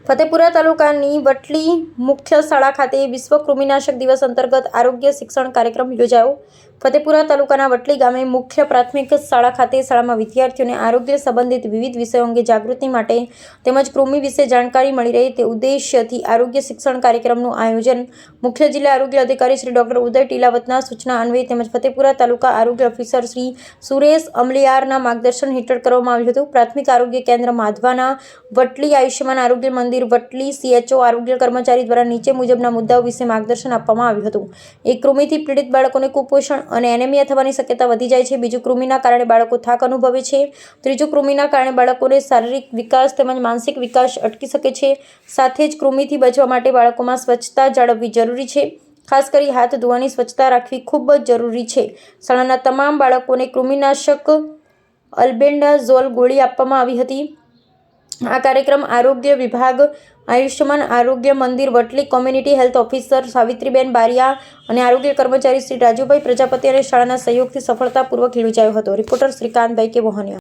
ફતેપુરા તાલુકાની વટલી મુખ્ય શાળા ખાતે વિશ્વ કૃમિનાશક દિવસ અંતર્ગત આરોગ્ય શિક્ષણ કાર્યક્રમ યોજાયો। ફતેપુરા તાલુકાના વટલી ગામે મુખ્ય પ્રાથમિક શાળા ખાતે શાળામાં વિદ્યાર્થીઓને આરોગ્ય સંબંધિત વિવિધ વિષયો અંગે જાગૃતિ માટે તેમજ કૃમિ વિશે જાણકારી મળી રહે તે ઉદ્દેશ્યથી આરોગ્ય શિક્ષણ કાર્યક્રમનું આયોજન મુખ્ય જિલ્લા આરોગ્ય અધિકારી શ્રી ડોક્ટર ઉદય ટીલાવતના સૂચના અન્વયે તેમજ ફતેપુરા તાલુકા આરોગ્ય ઓફિસર શ્રી સુરેશ અમલિયારના માર્ગદર્શન હેઠળ કરવામાં આવ્યું હતું। પ્રાથમિક આરોગ્ય કેન્દ્ર માધવાના વટલી આયુષ્યમાન આરોગ્ય મંદિર વટલી CHO આરોગ્ય કર્મચારી દ્વારા નીચે મુજબના મુદ્દાઓ વિશે માર્ગદર્શન આપવામાં આવ્યું હતું। એક કૃમિથી પીડિત બાળકોને કુપોષણ અને એનેમિયા થવાની શક્યતા વધી જાય છે। બીજું, કૃમિના કારણે બાળકો થાક અનુભવે છે। ત્રીજું, કૃમિના કારણે બાળકોને શારીરિક વિકાસ તેમજ માનસિક વિકાસ અટકી શકે છે। સાથે જ કૃમિથી બચવા માટે બાળકોમાં સ્વચ્છતા જાળવવી જરૂરી છે। ખાસ કરી હાથ ધોવાની સ્વચ્છતા રાખવી ખૂબ જ જરૂરી છે। શાળાના તમામ બાળકોને કૃમિનાશક અલ્બેન્ડાઝોલ ગોળી આપવામાં આવી હતી। આ કાર્યક્રમ આરોગ્ય વિભાગ, આયુષ્યમાન આરોગ્ય મંદિર Vatli community health officer Savitriben Bariya અને આરોગ્ય કર્મચારી શ્રી રાજુભાઈ પ્રજાપતિ અને શાળાના સહયોગથી સફળતાપૂર્વક યોજાયો હતો। રિપોર્ટર શ્રીકાંતભાઈ કે વહોનિયા।